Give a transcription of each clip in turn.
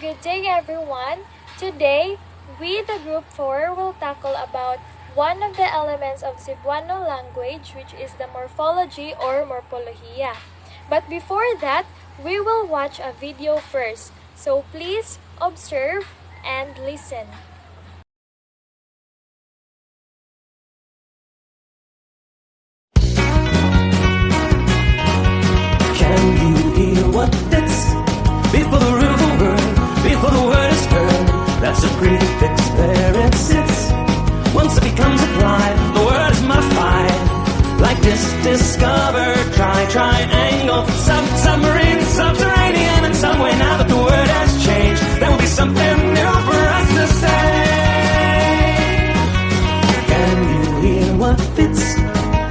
good day everyone. Today, we the group 4 will tackle about one of the elements of Cebuano language, which is the morphology or morphologia. But before that, we will watch a video first. So please observe and listen. Can you hear what fits before the rule of the word, before the word is heard? That's a prefix, there it sits. Once it becomes applied, the word is modified. Like this, discover, try, triangle, submarine, subterranean. In some way, now that the word has changed, there will be something new for us to say. Can you hear what fits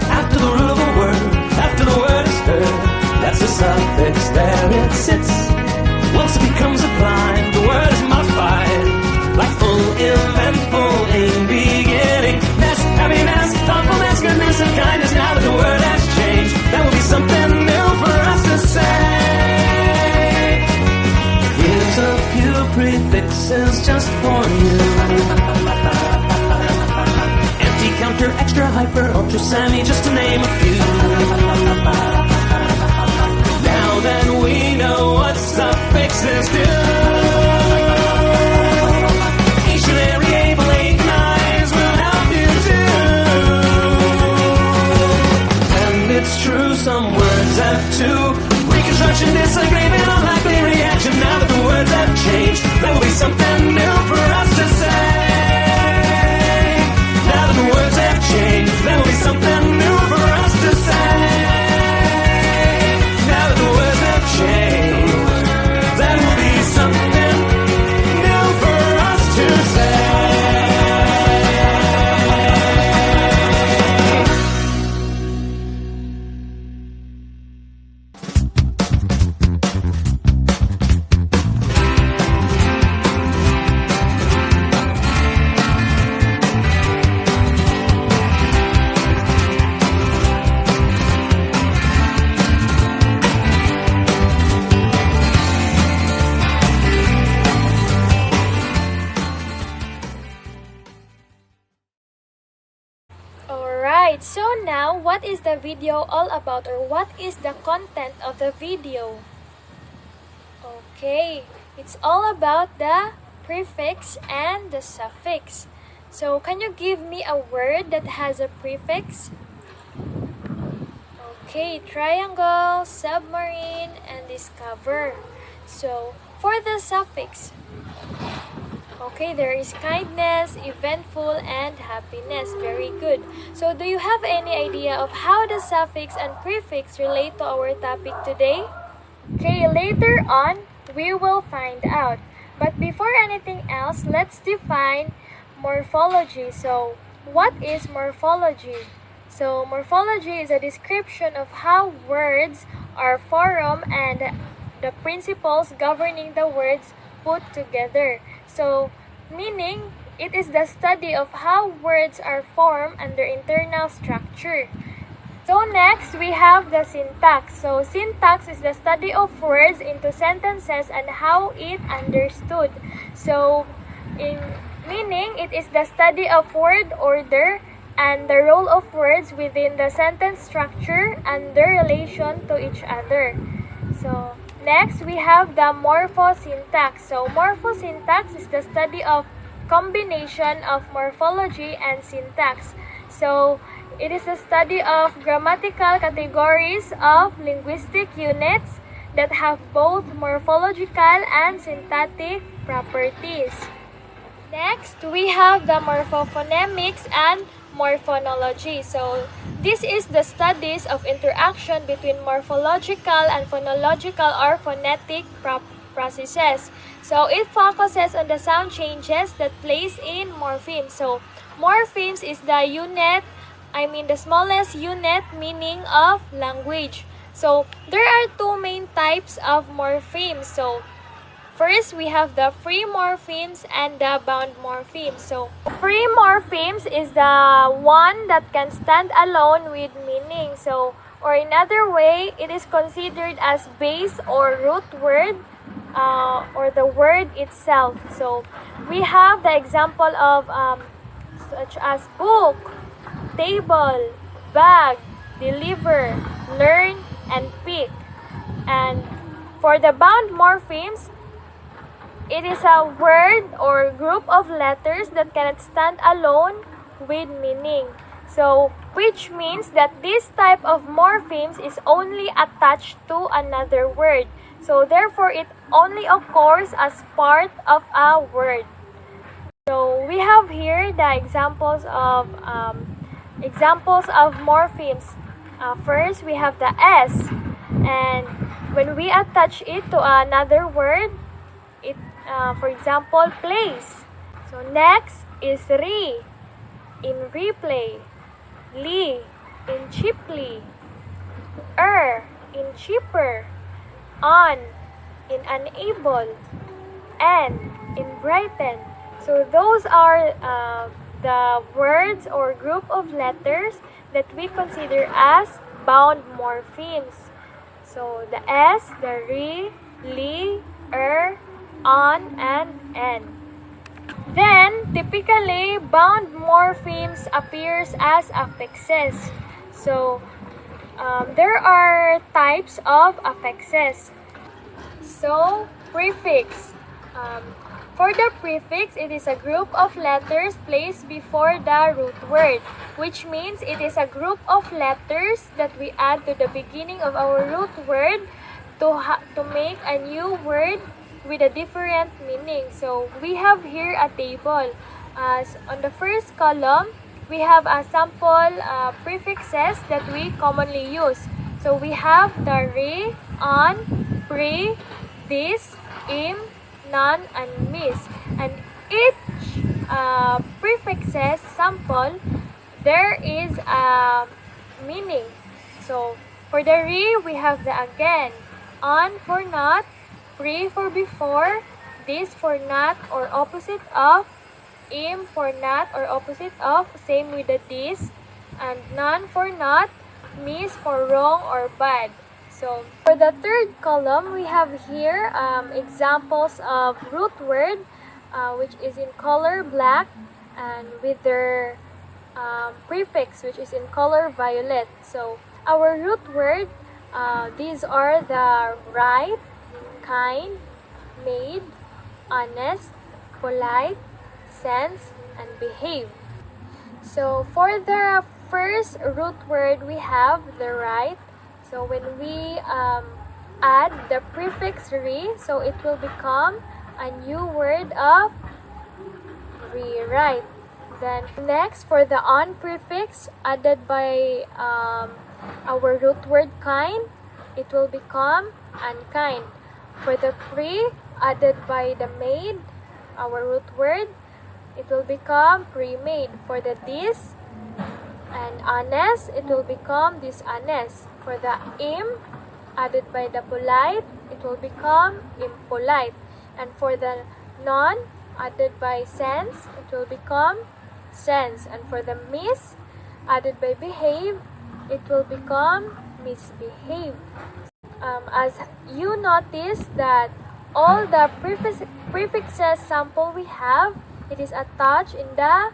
after the rule of a word, after the word is heard? That's a suffix, there it sits. Once it becomes applied, the word is modified. Like full, eventful, in beginning. Ness, happiness, thoughtfulness, goodness, and kindness. Now that the word has changed, there will be something new for us to say. Here's a few prefixes just for you. Empty, counter, extra, hyper, ultra, semi, just to name a few. Now that we know what suffixes do, dictionary able 8 9s will help you too. And it's true, some words have two. Reconstruction, disagreement, unlikely reaction. Now that the words have changed, there will be something new for us to say. Now that the words have changed, there will be something new for us to say. Now that the words have changed, there will be something new for us to say. Alright, so now what is the video all about, or what is the content of the video? Okay, it's all about the prefix and the suffix. So can you give me a word that has a prefix? Okay, triangle, submarine, and discover. So for the suffix, okay, there is kindness, eventful, and happiness. Very good. So do you have any idea of how the suffix and prefix relate to our topic today? Okay, later on, we will find out. But before anything else, let's define morphology. So what is morphology? So morphology is a description of how words are formed and the principles governing the words put together. So, meaning, it is the study of how words are formed and their internal structure. So next, we have the syntax. So syntax is the study of words into sentences and how it understood. So, meaning, it is the study of word order and the role of words within the sentence structure and their relation to each other. So, next, we have the morphosyntax. So, morphosyntax is the study of combination of morphology and syntax. So, it is the study of grammatical categories of linguistic units that have both morphological and syntactic properties. Next, we have the morphophonemics and morphonology. So, this is the studies of interaction between morphological and phonological or phonetic processes. So, it focuses on the sound changes that place in morphemes. So, morphemes is the the smallest unit meaning of language. So, there are two main types of morphemes. So, first, we have the free morphemes and the bound morphemes. So, free morphemes is the one that can stand alone with meaning. So, or in other way, it is considered as base or root word or the word itself. So we have the example of such as book, table, bag, deliver, learn, and pick. And for the bound morphemes, it is a word or group of letters that cannot stand alone with meaning. So, which means that this type of morphemes is only attached to another word. So, therefore, it only occurs as part of a word. So, we have here the examples of morphemes. First, we have the S, and when we attach it to another word, it, for example, place. So next is re, in replay, li, in cheaply, in cheaper, on, in unable, and in brighten. So those are the words or group of letters that we consider as bound morphemes. So the S, the re, li, on, and n. Then, typically, bound morphemes appears as affixes. So, there are types of affixes. So, prefix. For the prefix, it is a group of letters placed before the root word, which means it is a group of letters that we add to the beginning of our root word to make a new word with a different meaning. So we have here a table. As on the first column, we have a sample prefixes that we commonly use. So we have the re, on, pre, this, im, none, and miss. And each prefixes sample, there is a meaning. So for the re, we have the again, on for not, pre for before, this for not or opposite of, im for not or opposite of, same with the this, and none for not, miss for wrong or bad. So for the third column, we have here examples of root word, which is in color black, and with their prefix, which is in color violet. So our root word, these are the right, kind, made, honest, polite, sense, and behave. So for the first root word, we have the right. So when we add the prefix re, so it will become a new word of rewrite. Then next, for the on prefix added by our root word kind, it will become unkind. For the pre added by the made, our root word, it will become pre-made. For the this and honest, it will become dishonest. For the im added by the polite, it will become impolite. And for the non added by sense, it will become sense. And for the miss added by behave, it will become misbehave. As you notice that all the prefixes sample we have, it is attached in the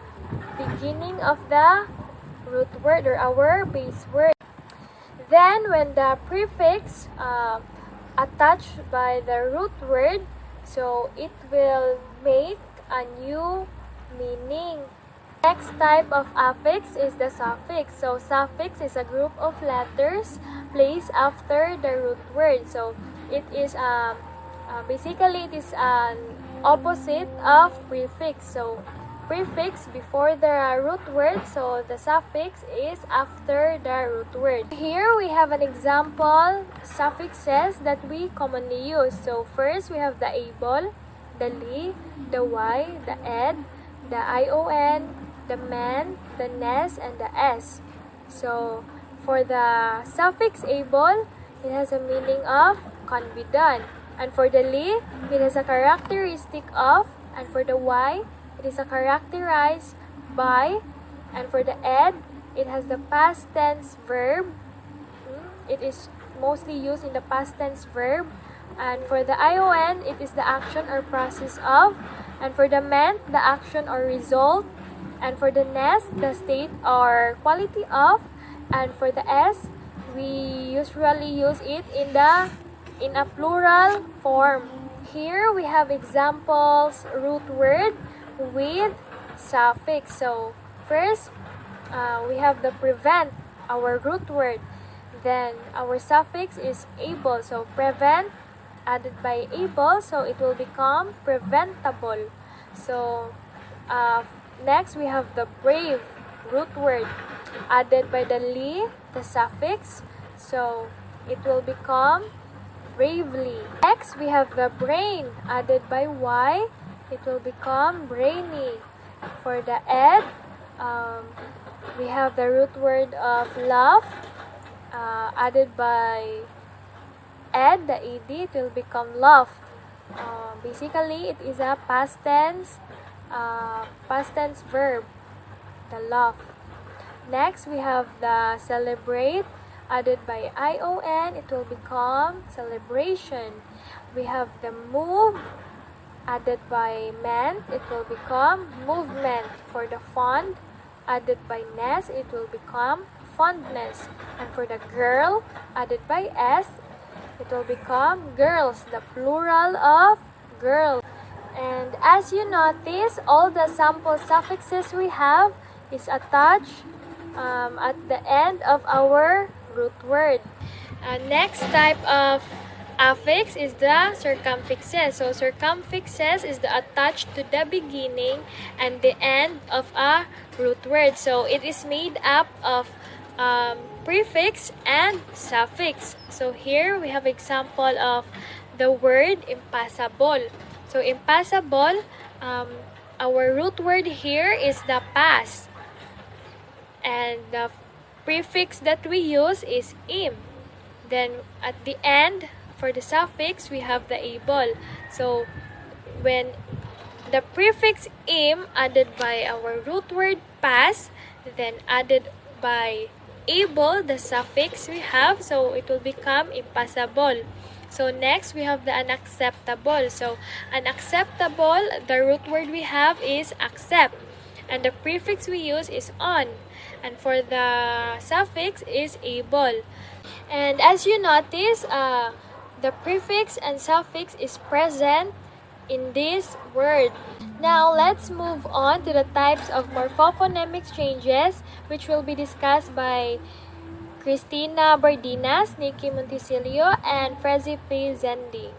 beginning of the root word or our base word. Then when the prefix attached by the root word, so it will make a new meaning. Next type of affix is the suffix. So suffix is a group of letters placed after the root word. So it is basically it is an opposite of prefix. So prefix before the root word, so the suffix is after the root word. Here we have an example suffixes that we commonly use. So first we have the able, the li, the y, the ed, the ion, the men, the nes, and the s. So for the suffix able, it has a meaning of can be done. And for the li, it has a characteristic of. And for the y, it is a characterized by. And for the ed, it has the past tense verb. It is mostly used in the past tense verb. And for the ion, it is the action or process of. And for the ment, the action or result. And for the ness, the state or quality of. And for the s, we usually use it in a plural form. Here we have examples root word with suffix. So first, we have the prevent, our root word. Then our suffix is able. So prevent added by able, so it will become preventable. So next we have the brave, root word added by the li, the suffix, so it will become bravely. Next we have the brain added by y, it will become brainy. For the ed, we have the root word of love added by ed, the ed, it will become loved. Basically, it is a past tense verb, the love. Next, we have the celebrate added by ion, it will become celebration. We have the move added by ment, it will become movement. For the fond added by ness, it will become fondness. And for the girl added by s, it will become girls, the plural of girl. And as you notice, all the sample suffixes we have is attached at the end of our root word. Next type of affix is the circumfixes. So circumfixes is the attached to the beginning and the end of a root word. So it is made up of prefix and suffix. So here we have example of the word impassable. So impassable, our root word here is the pass, and the prefix that we use is im. Then at the end, for the suffix, we have the able. So when the prefix im added by our root word pass, then added by able, the suffix we have, so it will become impassable. So next, we have the unacceptable. So unacceptable, the root word we have is accept, and the prefix we use is on, and for the suffix is able. And as you notice, the prefix and suffix is present in this word. Now, let's move on to the types of morphophonemic changes, which will be discussed by Cristina Bardinas, Nikki Monticelio, and Frezi P. Zendi.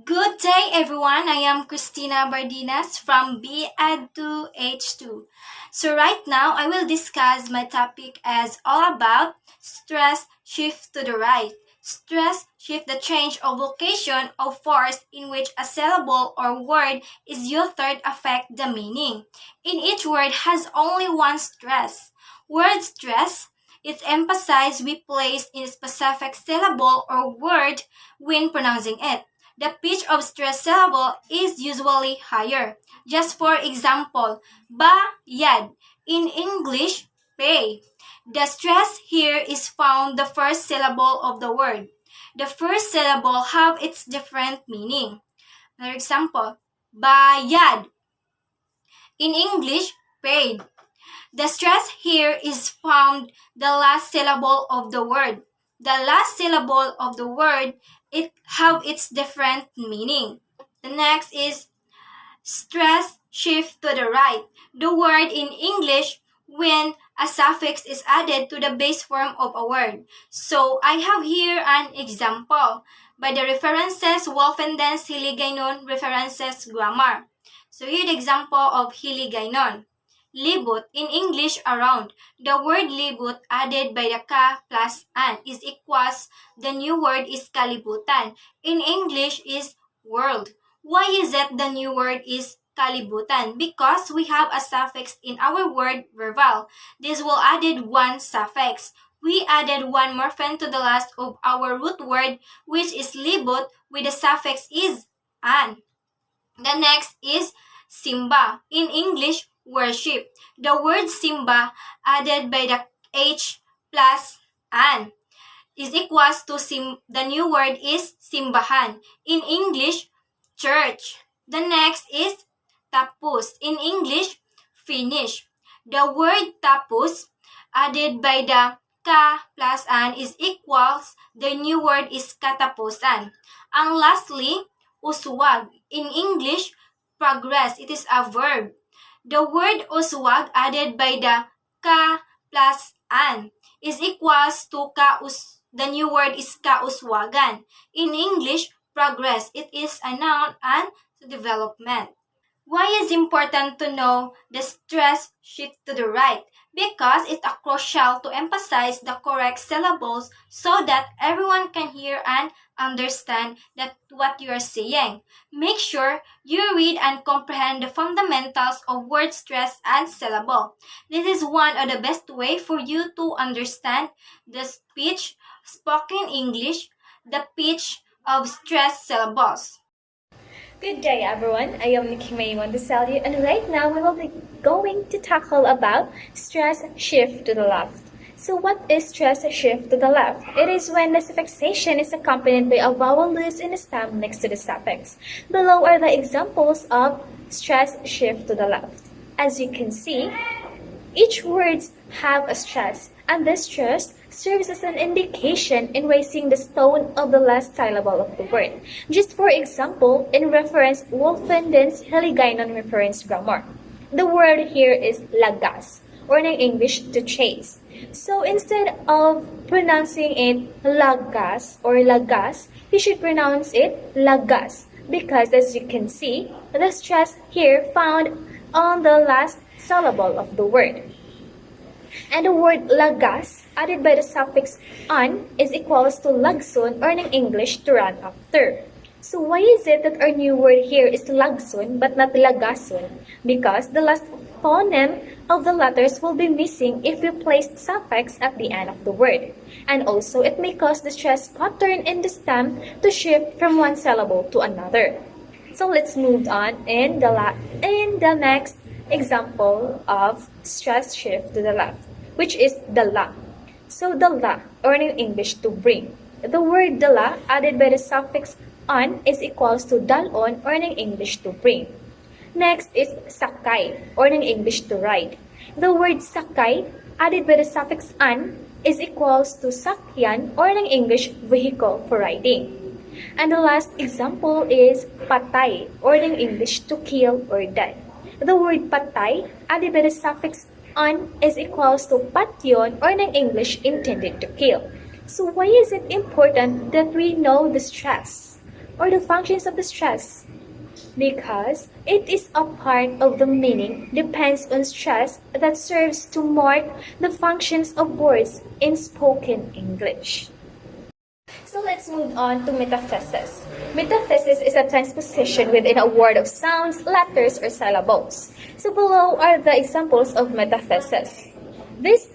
Good day, everyone. I am Cristina Bardinas from B.Ed2H2. So right now, I will discuss my topic as all about stress shift to the right. Stress shift the change of location of force in which a syllable or word is altered affect the meaning. In each word has only one stress. Word stress is emphasized we place in a specific syllable or word when pronouncing it. The pitch of stress syllable is usually higher. Just for example, bayad. In English, pay. The stress here is found the first syllable of the word. The first syllable have its different meaning. For example, bayad. In English, paid. The stress here is found the last syllable of the word. The last syllable of the word it have its different meaning. The next is stress shift to the right. The word in English when a suffix is added to the base form of a word. So I have here an example by the references Wolfenden's Hiligaynon references grammar. So here the example of Hiligaynon. Libut, in English around. The word libut added by the ka plus an is equals, the new word is kalibutan. In English is world. Why is it the new word is kalibutan? Because we have a suffix in our word verbal. This will added one suffix. We added one morpheme to the last of our root word, which is libut, with the suffix is an. The next is Simba. In English, worship. The word Simba added by the H plus an is equals to the new word is simbahan. In English, church. The next is tapos. In English, finish. The word tapos added by the ka plus an is equals, the new word is katapusan. And lastly, uswag. In English, progress. It is a verb. The word uswag added by the ka plus an is equals to the new word is kauswagan. In English, progress. It is a noun and development. Why is important to know the stress shift to the right? Because it's crucial to emphasize the correct syllables so that everyone can hear and understand that what you are saying. Make sure you read and comprehend the fundamentals of word stress and syllable. This is one of the best way for you to understand the speech, spoken English, the pitch of stress syllables. Good day, everyone. I am Nikki May Montesali, and right now we will be going to tackle about stress shift to the left. So what is stress shift to the left? It is when the suffixation is accompanied by a vowel loose in the stem next to the suffix. Below are the examples of stress shift to the left. As you can see, each word have a stress, and this stress serves as an indication in raising the tone of the last syllable of the word. Just for example, in reference Wolfenden's Heliganon reference grammar, the word here is lagas, or in English, to chase. So instead of pronouncing it lagas or lagas, you should pronounce it lagas, because as you can see, the stress here found on the last syllable of the word. And the word lagas added by the suffix an is equals to lagson, or in English, to run after. So why is it that our new word here is lagson but not lagason? Because the last phoneme of the letters will be missing if we place suffix at the end of the word. And also it may cause the stress pattern in the stem to shift from one syllable to another. So let's move on in the next example of stress shift to the left, which is the la. So the la, or in English, to bring. The word the la added by the suffix an is equals to dalon, or in English, to bring. Next is sakay, or in English, to ride. The word sakay added by the suffix an is equals to sakyan, or in English, vehicle for riding. And the last example is patay, or in English, to kill or die. The word patay added by the suffix an is equals to patyon, or in English, intended to kill. So why is it important that we know the stress or the functions of the stress? Because it is a part of the meaning depends on stress that serves to mark the functions of words in spoken English. So let's move on to metathesis. Metathesis is a transposition within a word of sounds, letters, or syllables. So below are the examples of metathesis. These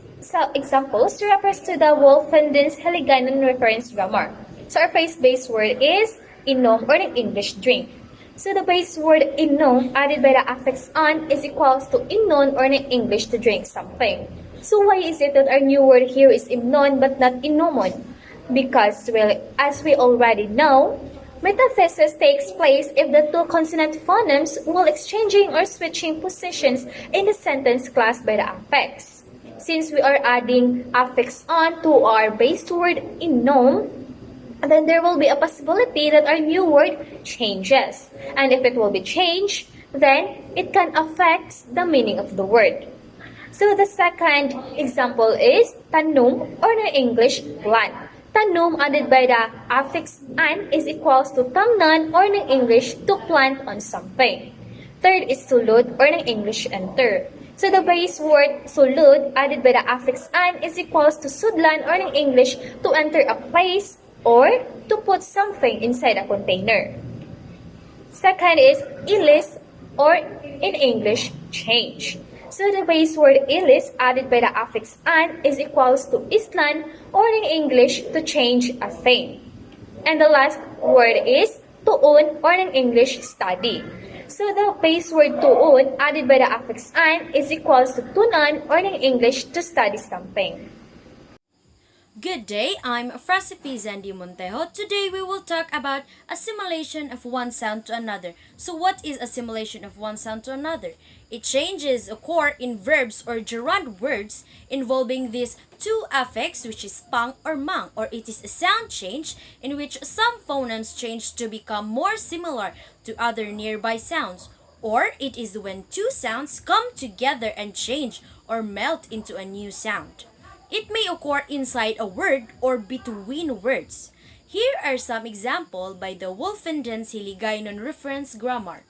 examples refers to the Wolfenden's Heliganon reference grammar. So our phrase-based word is inom, or in English, drink. So the base word inom added by the affix an is equals to inon, or in English, to drink something. So why is it that our new word here is imnon but not inomon? Because, well, as we already know, metathesis takes place if the two consonant phonemes while exchanging or switching positions in the sentence class by the affix. Since we are adding affix on to our base word inom, then there will be a possibility that our new word changes. And if it will be changed, then it can affect the meaning of the word. So the second example is tanum, or in English, plant. Tanum added by the affix an is equals to tamnan, or in English, to plant on something. Third is sulud, or in English, enter. So the base word sulud added by the affix an is equals to sudlan, or in English, to enter a place or to put something inside a container. Second is ilis, or in English, change. So the base word ilis added by the affix an is equals to islan, or in English, to change a thing. And the last word is tuun, or in English, study. So the base word tuun added by the affix an is equals to tunan, or in English, to study something. Good day, I'm Frasifi Zandi Montejo. Today we will talk about assimilation of one sound to another. So what is assimilation of one sound to another? It changes occur in verbs or gerund words involving these two affixes, which is pang or mang, or it is a sound change in which some phonemes change to become more similar to other nearby sounds. Or it is when two sounds come together and change or melt into a new sound. It may occur inside a word or between words. Here are some examples by the Wolfenden-Siligaynon reference grammar.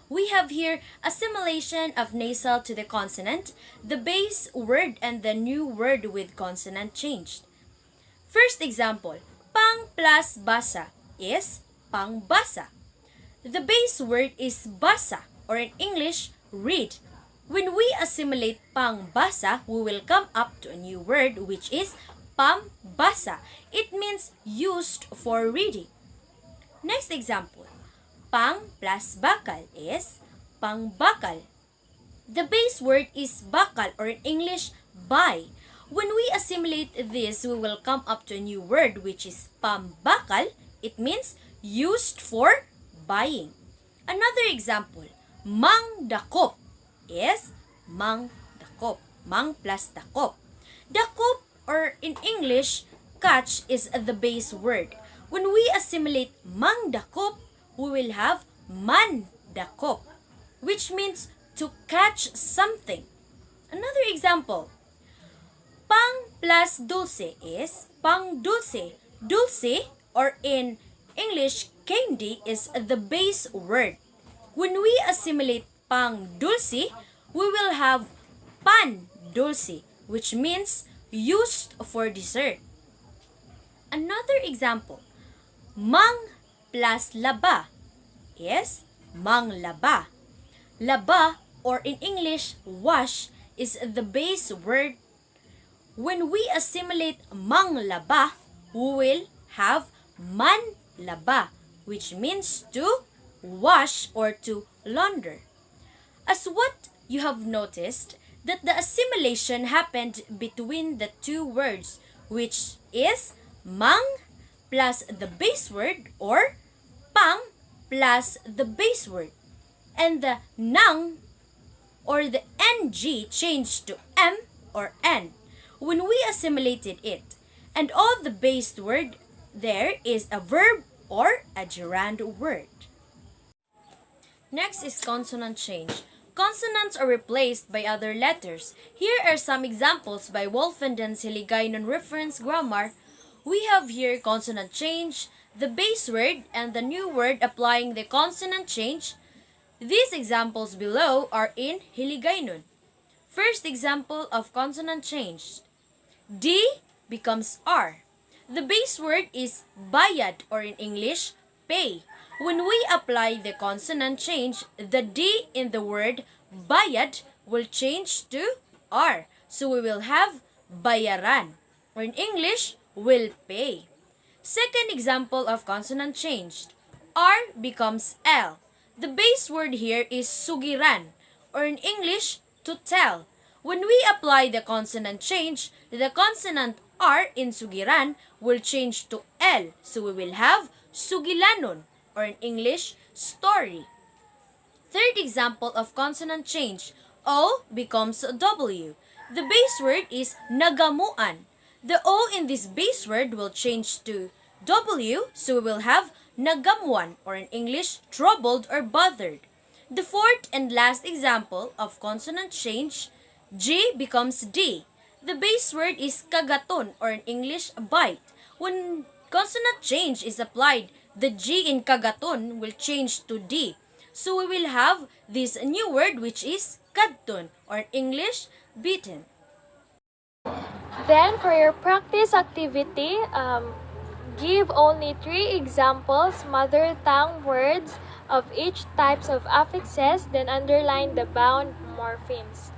We have here assimilation of nasal to the consonant, the base word and the new word with consonant changed. First example, pang plus basa is pangbasa. The base word is basa, or in English, read. When we assimilate pangbasa, we will come up to a new word which is pambasa. It means used for reading. Next example, pang plus bakal is pangbakal. The base word is bakal, or in English, buy. When we assimilate this, we will come up to a new word which is pambakal. It means used for buying. Another example, mang dakop is mang dakop. Mang plus dakop. Dakop, or in English, catch, is the base word. When we assimilate mang dakop, we will have man dakop, which means to catch something. Another example, pang plus dulce is pang dulce. Dulce, or in English, candy, is the base word. When we assimilate pang dulce, we will have pan dulce, which means used for dessert. Another example, mang plus laba is mang laba. Laba, or in English, wash, is the base word. When we assimilate mang laba, we will have man laba, which means to wash or to launder. As what you have noticed, that the assimilation happened between the two words, which is mang plus the base word, or pang plus the base word, and the nang or the ng changed to m or n when we assimilated it, and all the base word there is a verb or a gerund word. Next is consonant change. Consonants are replaced by other letters. Here are some examples by Wolfenden-Siligaynon reference grammar. We have here consonant change, the base word, and the new word applying the consonant change. These examples below are in Hiligaynon. First example of consonant change. D becomes R. The base word is bayad, or in English, pay. When we apply the consonant change, the D in the word bayad will change to R. So we will have bayaran, or in English, will pay. Second example of consonant change. R becomes L. The base word here is sugiran, or in English, to tell. When we apply the consonant change, the consonant R in sugiran will change to L. So we will have sugilanon, or in English, story. Third example of consonant change. O becomes W. The base word is nagamuan. The O in this base word will change to W, so we will have nagamuan, or in English, troubled or bothered. The fourth and last example of consonant change, G becomes D. The base word is kagaton, or in English, bite. When consonant change is applied, the G in kagaton will change to D. So we will have this new word which is kadton, or in English, beaten. Then for your practice activity, give only 3 examples, mother tongue words of each types of affixes, then underline the bound morphemes.